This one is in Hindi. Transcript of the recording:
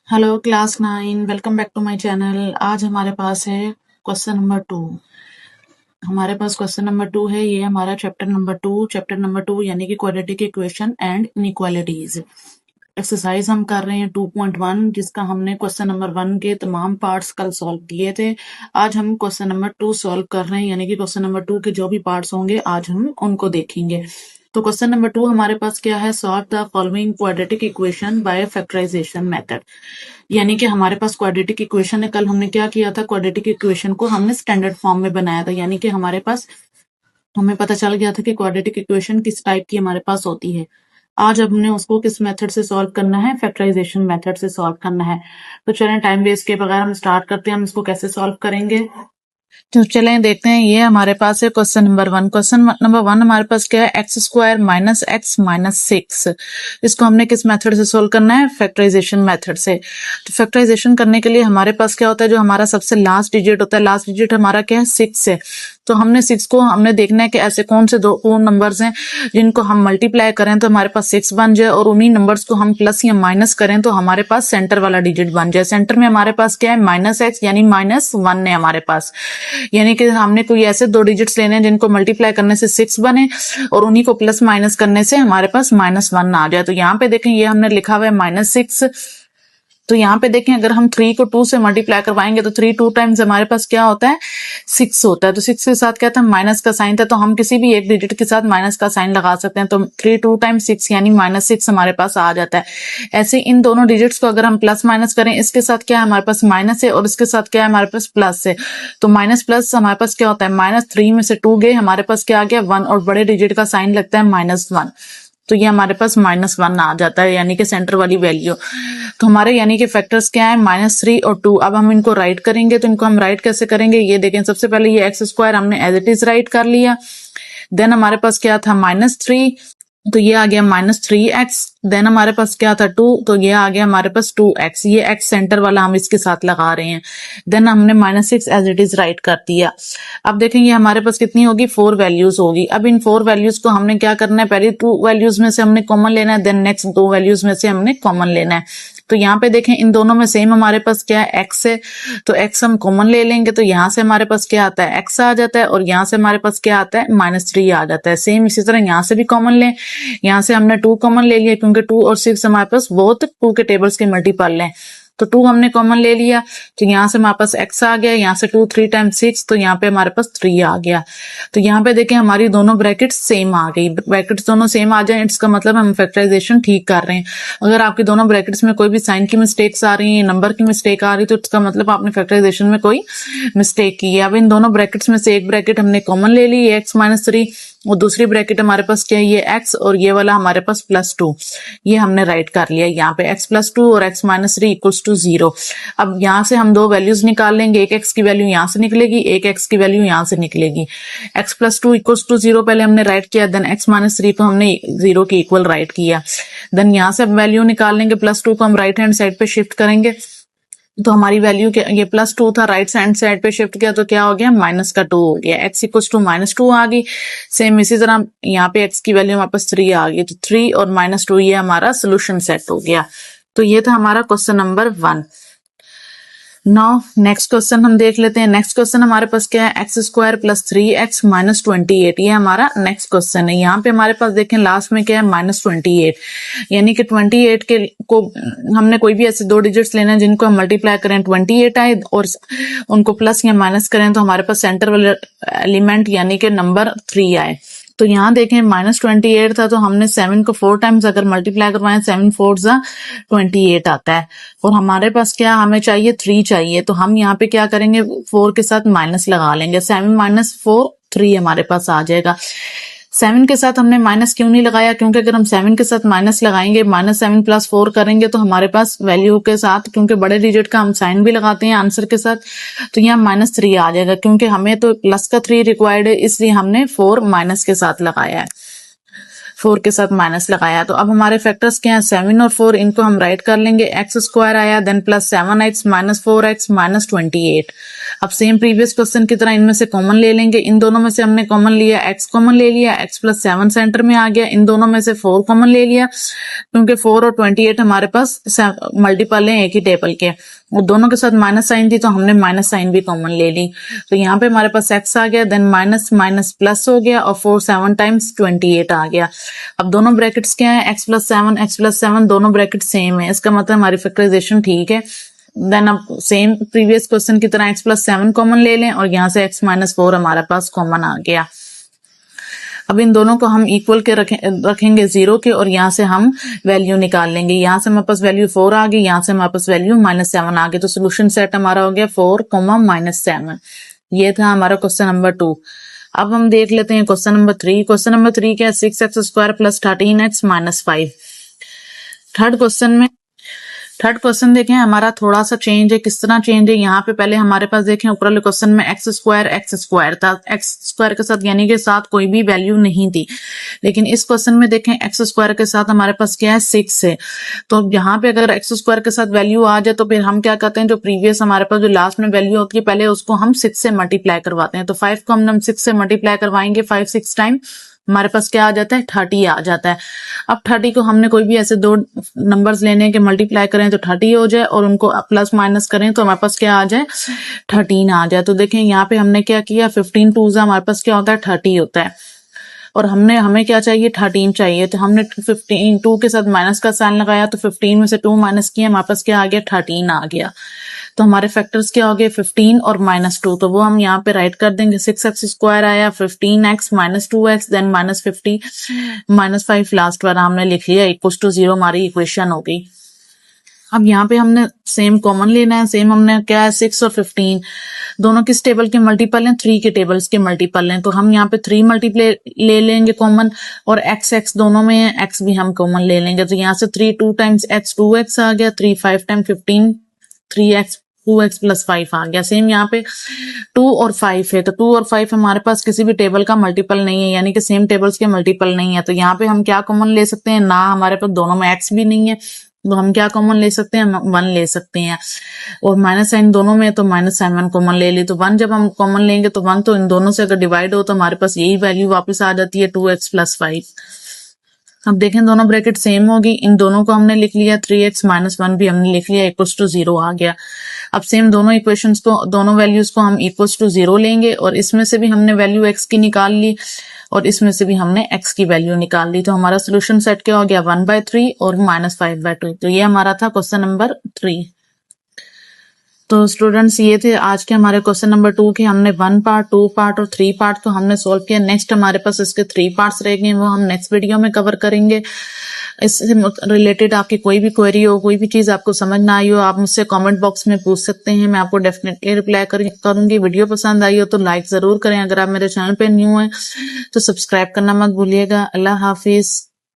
Hello class 9 welcome back to my channel. आज हमारे पास है क्वेश्चन नंबर 2। हमारे पास क्वेश्चन नंबर 2 है। ये हमारा चैप्टर नंबर 2 यानी कि quadratic equation and inequalities. Exercise हम कर रहे हैं 2.1 जिसका हमने क्वेश्चन नंबर 1 के तमाम पार्ट्स कल सॉल्व किए थे। आज हम क्वेश्चन नंबर 2 सॉल्व कर रहे हैं यानी कि क्वेश्चन नंबर 2 के जो भी पार्ट्स होंगे आज हम उनको देखेंगे। तो क्वेश्चन नंबर 2 हमारे पास क्या है, solve the following quadratic equation by factorisation method. यानी कि हमारे पास क्वाड्रेटिक इक्वेशन है। कल हमने क्या किया था, क्वाड्रेटिक इक्वेशन को हमने स्टैंडर्ड फॉर्म में बनाया था। यानी कि हमारे पास हमें पता चल गया था कि क्वाड्रेटिक इक्वेशन किस टाइप की हमारे पास होती है। आज हमने उसको किस मेथड से सॉल्व करना है, फैक्टराइजेशन मेथड से सॉल्व करना है। तो चलें टाइम वेस्ट के बगैर हम स्टार्ट करते हैं। हम इसको कैसे सॉल्व करेंगे तो चलें देखते हैं। ये हमारे पास है क्वेश्चन नंबर 1। क्वेश्चन नंबर 1 हमारे पास क्या है, x square minus x minus 6। इसको हमने किस मेथड से सोल्व करना है, फैक्टराइजेशन मेथड से। तो फैक्टराइजेशन करने के लिए हमारे पास क्या होता है, जो हमारा सबसे लास्ट डिजिट होता है, लास्ट डिजिट हमारा क्या है 6 है। तो हमने 6 को हमने देखना है कि ऐसे कौन से दो नंबर्स हैं जिनको हम मल्टीप्लाई करें तो हमारे पास 6 बन जाए, और उन्हीं नंबर्स को हम प्लस या माइनस करें तो हमारे पास सेंटर वाला डिजिट बन जाए। सेंटर में हमारे पास क्या है, माइनस एक्स यानी -1 है हमारे पास। यानी कि हमने कोई ऐसे दो डिजिट्स लेने हैं जिनको मल्टीप्लाई करने से 6 बने और उन्हीं को प्लस माइनस करने से हमारे पास -1 आ जाए। तो यहाँ पे देखें, ये हमने लिखा हुआ है -6। तो यहाँ पे देखें, अगर हम 3 को 2 से मल्टीप्लाई करवाएंगे तो 3 2 टाइम्स हमारे पास क्या होता है, 6 होता है। तो 6 के साथ क्या था, माइनस का साइन था, तो हम किसी भी एक डिजिट के साथ माइनस का साइन लगा सकते हैं। तो 3 2 टाइम्स 6 यानी -6 हमारे पास आ जाता है। ऐसे इन दोनों डिजिट्स को अगर हम प्लस माइनस करें, इसके साथ क्या है हमारे पास माइनस है और इसके साथ क्या है हमारे पास प्लस है। तो माइनस प्लस हमारे पास क्या होता है, -3 में से 2 गए, हमारे पास क्या आ गया 1, और बड़े डिजिट का साइन लगता है -1। तो ये हमारे पास -1 आ जाता है, यानी कि सेंटर वाली वैल्यू। तो हमारे यानी कि फैक्टर्स क्या है, -3 और 2। अब हम इनको राइट करेंगे, तो इनको हम राइट कैसे करेंगे, ये देखें। सबसे पहले ये एक्स स्क्वायर हमने एज इट इज राइट कर लिया। देन हमारे पास क्या था -3, तो ये आ गया -3x। देन हमारे पास क्या था 2, तो ये आ गया हमारे पास 2x। ये x सेंटर वाला हम इसके साथ लगा रहे हैं। देन हमने -6 एज इट इज राइट कर दिया। अब देखेंगे हमारे पास कितनी होगी, 4 वैल्यूज होगी। अब इन 4 वैल्यूज को हमने क्या करना है, पहले 2 वैल्यूज में से हमने कॉमन लेना है, देन नेक्स्ट 2 वैल्यूज में से हमने कॉमन लेना है। तो यहाँ पे देखें, इन दोनों में सेम हमारे पास क्या है, x है। तो x हम कॉमन ले लेंगे, तो यहाँ से हमारे पास क्या आता है, x आ जाता है, और यहाँ से हमारे पास क्या आता है, -3 आ जाता है। सेम इसी तरह यहाँ से भी कॉमन लें। यहाँ से हमने 2 कॉमन ले लिया, क्योंकि 2 और 6 हमारे पास बहुत 2 के टेबल्स के मल्टीपल हैं। तो 2 हमने कॉमन ले लिया, तो यहाँ से हमारे पास x आ गया। यहाँ से 2 3 टाइम्स 6, तो यहाँ पे हमारे पास 3 आ गया। तो यहाँ पे देखें, हमारी दोनों ब्रैकेट्स सेम आ गई। ब्रैकेट्स दोनों सेम आ जाए, इसका मतलब हम फैक्टराइजेशन ठीक कर रहे हैं। अगर आपकी दोनों ब्रैकेट्स में कोई भी साइन की मिस्टेक्स आ रही है, नंबर की मिस्टेक आ रही है, तो इसका मतलब आपने फैक्टराइजेशन में कोई मिस्टेक की है। अब इन दोनों ब्रैकेट्स में से एक ब्रैकेट हमने कॉमन ले ली, x -3, और दूसरी ब्रैकेट हमारे पास क्या है, ये x, और ये वाला हमारे पास +2। ये हमने राइट कर लिया। यहाँ पे x +2 और x -3 = 0। अब यहाँ से हम दो वैल्यूज निकाल लेंगे। एक x की वैल्यू यहाँ से निकलेगी, एक x की वैल्यू यहाँ से निकलेगी। x +2 = 0 पहले हमने राइट किया, देन x -3 को हमने 0 के इक्वल राइट किया। देन यहाँ से वैल्यू निकाल लेंगे, +2 को हम राइट हैंड साइड पे शिफ्ट करेंगे, तो हमारी वैल्यू क्या, ये +2 था, राइट हैंड साइड पे शिफ्ट किया तो क्या हो गया, -2 हो गया। x = -2 आ गई। सेम इसी तरह यहाँ पे x की वैल्यू हमारे पास 3 आ गई, तो 3 और -2 ये हमारा सोल्यूशन सेट हो गया। तो ये था हमारा question number 1। Now next question हम देख लेते हैं। नेक्स्ट क्वेश्चन हमारे पास क्या है, x² + 3x - 28। ये हमारा नेक्स्ट क्वेश्चन है। यहाँ पे हमारे पास देखें लास्ट में क्या है, -28, यानी कि 28 के को हमने कोई भी ऐसे दो डिजिट्स लेना है जिनको हम मल्टीप्लाई करें 28 आए, और उनको प्लस या माइनस करें तो हमारे पास सेंटर वाला एलिमेंट यानी कि नंबर 3 आए। तो यहाँ देखें -28 था, तो हमने 7 को 4 टाइम्स अगर मल्टीप्लाई करवाएं, 7 4 28 आता है। और हमारे पास क्या, हमें चाहिए 3 चाहिए, तो हम यहाँ पे क्या करेंगे, 4 के साथ माइनस लगा लेंगे। 7 - 4 3 हमारे पास आ जाएगा। 7 के साथ हमने माइनस क्यों नहीं लगाया, क्योंकि अगर हम 7 के साथ माइनस लगाएंगे, -7 + 4 करेंगे, तो हमारे पास वैल्यू के साथ, क्योंकि बड़े डिजिट का हम साइन भी लगाते हैं आंसर के साथ, तो यहाँ -3 आ जाएगा। क्योंकि हमें तो प्लस का 3 रिक्वायर्ड है, इसलिए हमने 4 माइनस के साथ लगाया है, 4 के साथ माइनस लगाया। तो अब हमारे फैक्टर्स क्या हैं, 7 और 4, इनको हम राइट कर लेंगे। x² आया, देन +7x - 4x - 28। अब सेम प्रीवियस क्वेश्चन की तरह इनमें से कॉमन ले लेंगे। इन दोनों में से हमने कॉमन लिया, x कॉमन ले लिया, x प्लस 7 सेंटर में आ गया। इन दोनों में से 4 कॉमन ले लिया क्योंकि 4 और 28 हमारे पास मल्टीपल हैं एक ही टेबल के, और दोनों के साथ माइनस साइन थी तो हमने माइनस साइन भी कॉमन ले ली। तो यहाँ पे हमारे पास x आ गया, देन माइनस माइनस प्लस हो गया और 4 7 टाइम्स 28 आ गया। अब दोनों ब्रैकेट्स क्या है, x प्लस 7 दोनों ब्रैकेट सेम है, इसका मतलब हमारी फैक्टराइजेशन ठीक है। देन अब सेम प्रीवियस क्वेश्चन की तरह x प्लस 7 कॉमन ले लें और यहाँ से x माइनस 4 हमारे पास कॉमन आ गया। अब इन दोनों को हम इक्वल के रखेंगे 0 के, और यहाँ से हम वैल्यू निकाल लेंगे। यहाँ से हमारे पास वैल्यू 4 आ गई, यहाँ से हमारे पास वैल्यू माइनस 7 आ गई। तो सोल्यूशन सेट हमारा हो गया 4 माइनस 7। ये था हमारा क्वेश्चन नंबर 2। अब हम देख लेते हैं क्वेश्चन नंबर 3। क्वेश्चन नंबर 3 क्या है, 6x² plus 13x minus 5। Third question देखें, हमारा थोड़ा सा चेंज है। किस तरह चेंज है, यहाँ पे पहले हमारे पास देखें ऊपर वाले क्वेश्चन में x² था, x² के साथ यानी के साथ कोई भी वैल्यू नहीं थी, लेकिन इस क्वेश्चन में देखें x² के साथ हमारे पास क्या है, 6 है। तो यहाँ पे अगर x² के साथ वैल्यू आ जाए तो फिर हम क्या करते हैं, जो प्रीवियस हमारे पास जो लास्ट में वैल्यू होती है पहले उसको हम 6 से मल्टीप्लाई करवाते हैं। तो 5 को हम 6 से मल्टीप्लाई करवाएंगे, 5 6 टाइम हमारे पास क्या आ जाता है, 30 आ जाता है। अब 30 को हमने कोई भी ऐसे दो नंबर्स लेने के मल्टीप्लाई करें तो 30 हो जाए, और उनको प्लस माइनस करें तो हमारे पास क्या आ जाए, 13 आ जाए। तो देखें यहाँ पे हमने क्या किया, 15 2 हमारे पास क्या होता है, 30 होता है, और हमें क्या चाहिए, 13 चाहिए। तो हमने 15 2 के साथ माइनस का साइन लगाया, तो 15 में से 2 माइनस किया, हमारे पास क्या आ गया, 13 आ गया। तो हमारे फैक्टर्स क्या हो गए, 15 और -2, तो वो हम यहाँ पे राइट कर देंगे। 6x² आया, 15x minus 2x, then minus 50 minus 5 last वाला हमने लिख लिया, इक्वल्स टू 0 हमारी इक्वेशन हो गई। अब यहाँ पे हमने सेम कॉमन लेना है। सेम हमने क्या है, 6 और 15 दोनों किस टेबल के मल्टीपल हैं, 3 के टेबल्स के मल्टीपल हैं। तो हम यहाँ पे 3 मल्टीप्ले ले लेंगे कॉमन, और x दोनों में है, x भी हम कॉमन ले लेंगे। तो यहाँ से 3 2 टाइम्स x 2x आ गया, 3 5 टाइम 15 3x 2x प्लस 5 आ गया। सेम यहाँ पे 2 और 5 है, तो 2 और 5 हमारे पास किसी भी टेबल का मल्टीपल नहीं है, यानी कि सेम टेबल्स के मल्टीपल नहीं है। तो यहाँ पे हम क्या कॉमन ले सकते हैं, ना हमारे पास दोनों में x भी नहीं है, तो हम क्या कॉमन ले सकते हैं, 1 ले सकते हैं। और माइनस साइन दोनों में है तो माइनस साइन 1 कॉमन ले ली। तो 1 जब हम कॉमन लेंगे तो 1 तो इन दोनों से अगर डिवाइड हो तो हमारे पास यही वैल्यू वापस आ जाती है, 2x प्लस 5। अब देखें दोनों ब्रैकेट सेम होगी, इन दोनों को हमने लिख लिया, 3x माइनस 1 भी हमने लिख लिया, इक्वल्स टू 0 आ गया। अब सेम दोनों इक्वेशंस को, दोनों वैल्यूज को हम इक्वल्स टू 0 लेंगे, और इसमें से भी हमने वैल्यू x की निकाल ली और इसमें से भी हमने x की वैल्यू निकाल ली। तो हमारा सोल्यूशन सेट क्या हो गया, 1/3 और -5/2। तो ये हमारा था क्वेश्चन नंबर 3। तो स्टूडेंट्स ये थे आज के हमारे क्वेश्चन नंबर 2 के। हमने 1 पार्ट 2 पार्ट और 3 पार्ट को हमने सॉल्व किया। नेक्स्ट हमारे पास इसके 3 पार्ट्स रह गए, वो हम नेक्स्ट वीडियो में कवर करेंगे। इससे रिलेटेड आपकी कोई भी क्वेरी हो, कोई भी चीज आपको समझ ना आई हो, आप मुझसे कमेंट बॉक्स में पूछ सकते हैं, मैं आपको डेफिनेटली रिप्लाई करूंगी। वीडियो पसंद आई हो तो लाइक जरूर करें। अगर आप मेरे चैनल पे न्यू हैं तो सब्सक्राइब करना मत भूलिएगा। अल्लाह हाफिज।